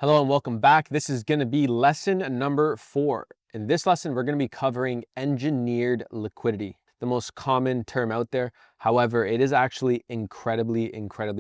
Hello and welcome back. This is going to be lesson number 4. In this lesson, we're going to be covering engineered liquidity, the most common term out there. However, it is actually incredibly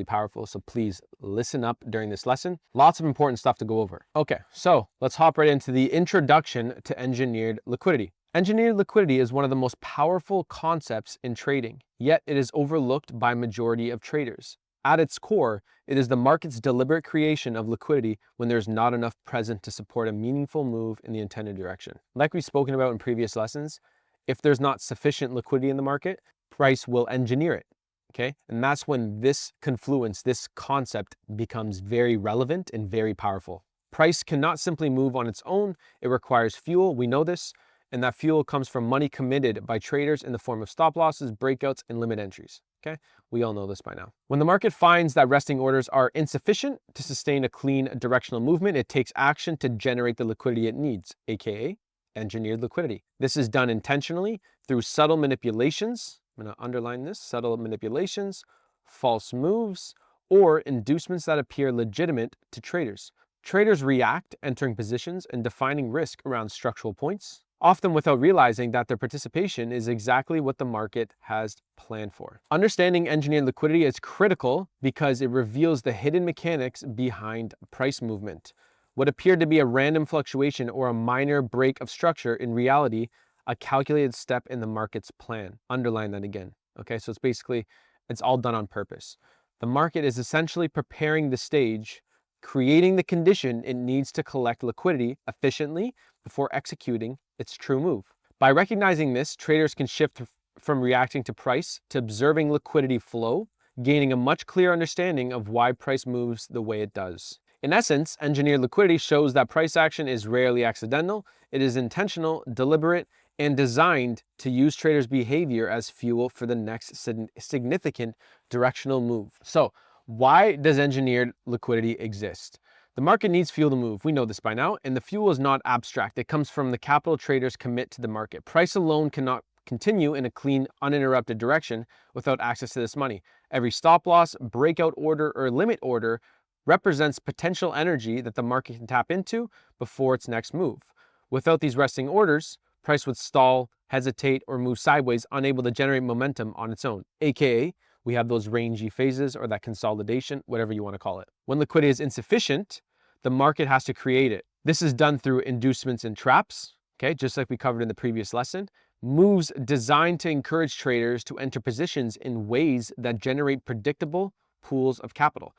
powerful. So please listen up during this lesson. Lots of important stuff to go over. Okay, so let's hop right into the introduction to engineered liquidity. Engineered liquidity is one of the most powerful concepts in trading, yet it is overlooked by majority of traders. At its core, it is the market's deliberate creation of liquidity when there's not enough present to support a meaningful move in the intended direction. Like we've spoken about in previous lessons, if there's not sufficient liquidity in the market, price will engineer it, okay? And that's when this confluence, this concept becomes very relevant and very powerful. Price cannot simply move on its own. It requires fuel, we know this, and that fuel comes from money committed by traders in the form of stop losses, breakouts, and limit entries. Okay, we all know this by now. When the market finds that resting orders are insufficient to sustain a clean directional movement, it takes action to generate the liquidity it needs, aka engineered liquidity. This is done intentionally through subtle manipulations. I'm going to underline this: subtle manipulations, false moves, or inducements that appear legitimate to traders. Traders react, entering positions and defining risk around structural points, often without realizing that their participation is exactly what the market has planned for. Understanding engineered liquidity is critical because it reveals the hidden mechanics behind price movement. What appeared to be a random fluctuation or a minor break of structure, in reality, a calculated step in the market's plan. Underline that again. Okay, so it's all done on purpose. The market is essentially preparing the stage, creating the condition it needs to collect liquidity efficiently before executing its true move. By recognizing this, traders can shift from reacting to price to observing liquidity flow, gaining a much clearer understanding of why price moves the way it does. In essence, engineered liquidity shows that price action is rarely accidental. It is intentional, deliberate, and designed to use traders' behavior as fuel for the next significant directional move. So, why does engineered liquidity exist? The market needs fuel to move. We know this by now, and the fuel is not abstract. It comes from the capital traders commit to the market. Price alone cannot continue in a clean, uninterrupted direction without access to this money. Every stop loss, breakout order, or limit order represents potential energy that the market can tap into before its next move. Without these resting orders, price would stall, hesitate, or move sideways, unable to generate momentum on its own, aka we have those rangy phases or that consolidation, whatever you want to call it. When liquidity is insufficient, the market has to create it. This is done through inducements and traps, okay, just like we covered in the previous lesson. Moves designed to encourage traders to enter positions in ways that generate predictable pools of capital.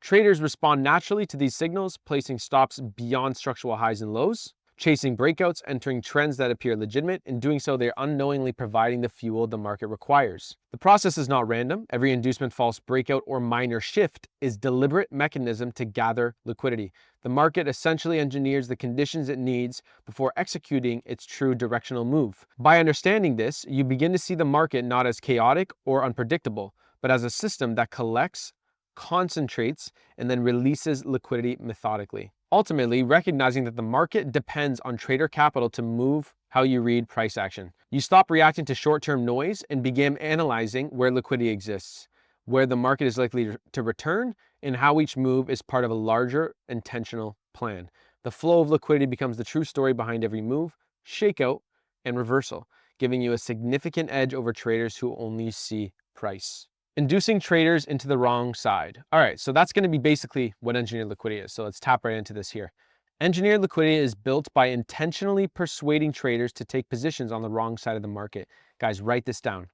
Traders respond naturally to these signals, placing stops beyond structural highs and lows, chasing breakouts, entering trends that appear legitimate. In doing so, they're unknowingly providing the fuel the market requires. The process is not random. Every inducement, false breakout, or minor shift is a deliberate mechanism to gather liquidity. The market essentially engineers the conditions it needs before executing its true directional move. By understanding this, you begin to see the market not as chaotic or unpredictable, but as a system that collects, concentrates, and then releases liquidity methodically. Ultimately, recognizing that the market depends on trader capital to move how you read price action. You stop reacting to short-term noise and begin analyzing where liquidity exists, where the market is likely to return, and how each move is part of a larger intentional plan. The flow of liquidity becomes the true story behind every move, shakeout, and reversal, giving you a significant edge over traders who only see price. Inducing traders into the wrong side. All right, so that's going to be basically what engineered liquidity is. So let's tap right into this here. Engineered liquidity is built by intentionally persuading traders to take positions on the wrong side of the market. Guys, write this down.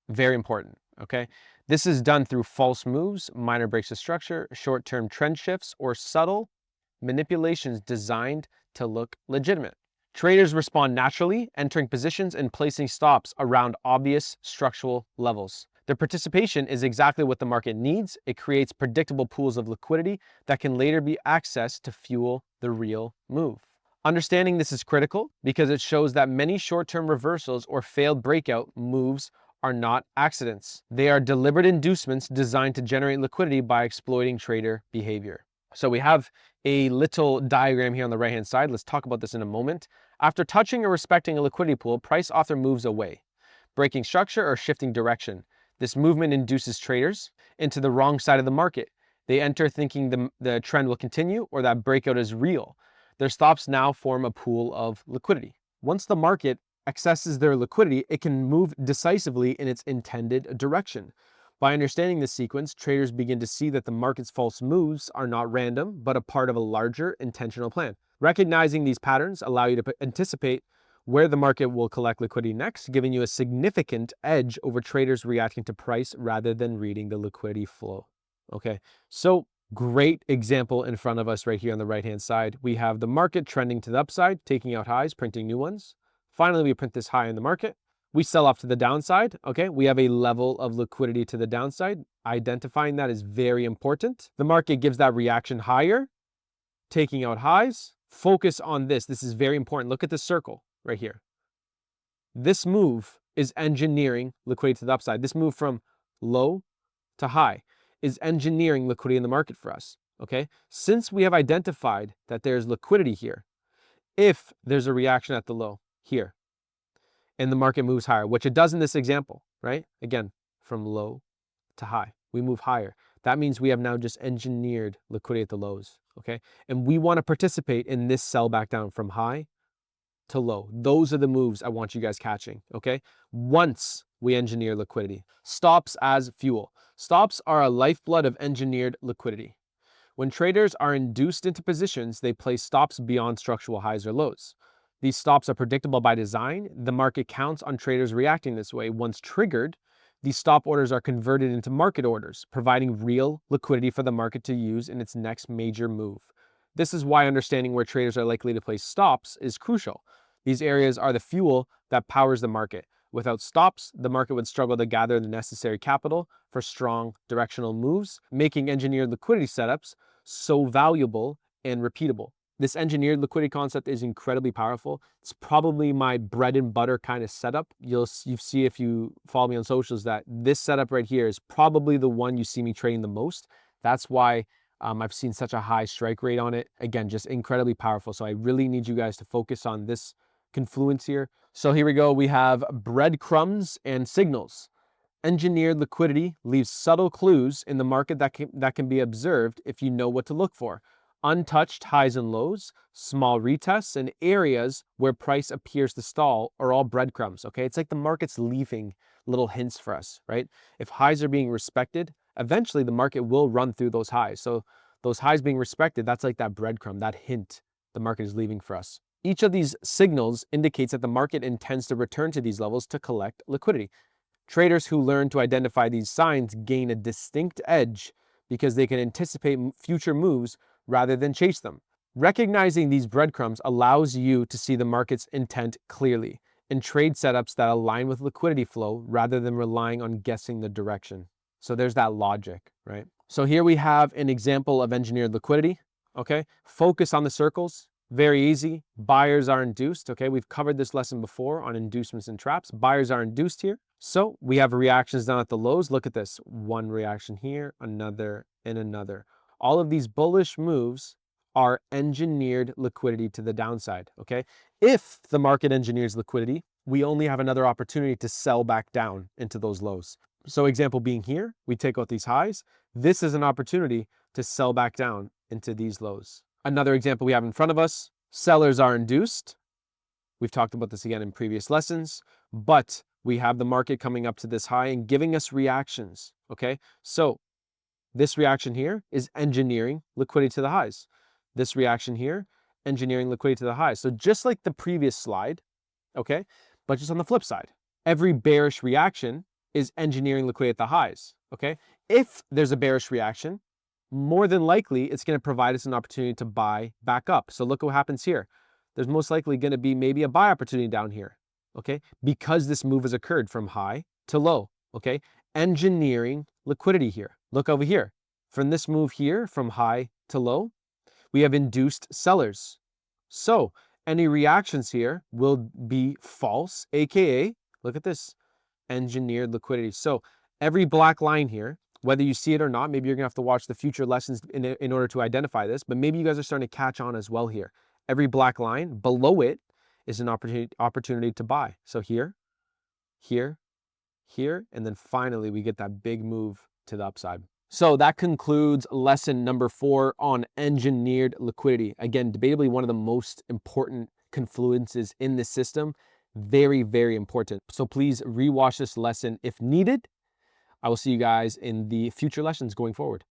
Very important, okay? This is done through false moves, minor breaks of structure, short-term trend shifts, or subtle manipulations designed to look legitimate. Traders respond naturally, entering positions and placing stops around obvious structural levels. Their participation is exactly what the market needs. It creates predictable pools of liquidity that can later be accessed to fuel the real move. Understanding this is critical because it shows that many short-term reversals or failed breakout moves are not accidents. They are deliberate inducements designed to generate liquidity by exploiting trader behavior. So we have a little diagram here on the right-hand side. Let's talk about this in a moment. After touching or respecting a liquidity pool, price often moves away, breaking structure or shifting direction. This movement induces traders into the wrong side of the market, They enter thinking the trend will continue or that breakout is real. Their stops now form a pool of liquidity. Once the market accesses their liquidity, it can move decisively in its intended direction. By understanding this sequence, traders begin to see that the market's false moves are not random, but a part of a larger intentional plan. Recognizing these patterns allow you to anticipate where the market will collect liquidity next, giving you a significant edge over traders reacting to price rather than reading the liquidity flow. Okay, so great example in front of us right here on the right-hand side. We have the market trending to the upside, taking out highs, printing new ones. Finally, we print this high in the market. We sell off to the downside. Okay, we have a level of liquidity to the downside. Identifying that is very important. The market gives that reaction higher, taking out highs. Focus on this. This is very important. Look at the circle right here. This move is engineering liquidity to the upside. This move from low to high is engineering liquidity in the market for us. Okay, since we have identified that there's liquidity here, if there's a reaction at the low here, and the market moves higher, which it does in this example, right? Again, from low to high, we move higher. That means we have now just engineered liquidity at the lows, okay? And we want to participate in this sell back down from high to low. Those are the moves I want you guys catching, okay? Once we engineer liquidity. Stops as fuel. Stops are a lifeblood of engineered liquidity. When traders are induced into positions, they place stops beyond structural highs or lows. These stops are predictable by design. The market counts on traders reacting this way. Once triggered, these stop orders are converted into market orders, providing real liquidity for the market to use in its next major move. This is why understanding where traders are likely to place stops is crucial. These areas are the fuel that powers the market. Without stops, the market would struggle to gather the necessary capital for strong directional moves, making engineered liquidity setups so valuable and repeatable. This engineered liquidity concept is incredibly powerful. It's probably my bread and butter kind of setup. You see if you follow me on socials that this setup right here is probably the one you see me trading the most. That's why I've seen such a high strike rate on it. Again, just incredibly powerful. So I really need you guys to focus on this confluence here. So here we go. We have breadcrumbs and signals. Engineered liquidity leaves subtle clues in the market that can be observed if you know what to look for. Untouched highs and lows, small retests, and areas where price appears to stall are all breadcrumbs, okay? It's like the market's leaving little hints for us, right? If highs are being respected, eventually the market will run through those highs. So those highs being respected, that's like that breadcrumb, that hint the market is leaving for us. Each of these signals indicates that the market intends to return to these levels to collect liquidity. Traders who learn to identify these signs gain a distinct edge because they can anticipate future moves rather than chase them. Recognizing these breadcrumbs allows you to see the market's intent clearly and trade setups that align with liquidity flow rather than relying on guessing the direction. So there's that logic, right? So here we have an example of engineered liquidity, okay? Focus on the circles. Very easy. Buyers are induced, okay? We've covered this lesson before on inducements and traps. Buyers are induced here. So we have reactions down at the lows. Look at this. One reaction here, another, and another. All of these bullish moves are engineered liquidity to the downside, okay? If the market engineers liquidity, we only have another opportunity to sell back down into those lows. So example being here, we take out these highs. This is an opportunity to sell back down into these lows. Another example we have in front of us, sellers are induced. We've talked about this again in previous lessons, but we have the market coming up to this high and giving us reactions, okay? So this reaction here is engineering liquidity to the highs. This reaction here, engineering liquidity to the highs. So just like the previous slide, okay, but just on the flip side, every bearish reaction is engineering liquidity at the highs, okay? If there's a bearish reaction, more than likely it's going to provide us an opportunity to buy back up. So look what happens here. There's most likely going to be maybe a buy opportunity down here, okay? Because this move has occurred from high to low, okay? Engineering liquidity here. Look over here. From this move here, from high to low, we have induced sellers. So any reactions here will be false, AKA, look at this, engineered liquidity. So every black line here, whether you see it or not, maybe you're gonna have to watch the future lessons in order to identify this, but maybe you guys are starting to catch on as well here. Every black line below it is an opportunity to buy. So here, here, here, and then finally we get that big move to the upside. So that concludes lesson number 4 on engineered liquidity. Again, debatably one of the most important confluences in this system. Very, very important. So please rewatch this lesson if needed. I will see you guys in the future lessons going forward.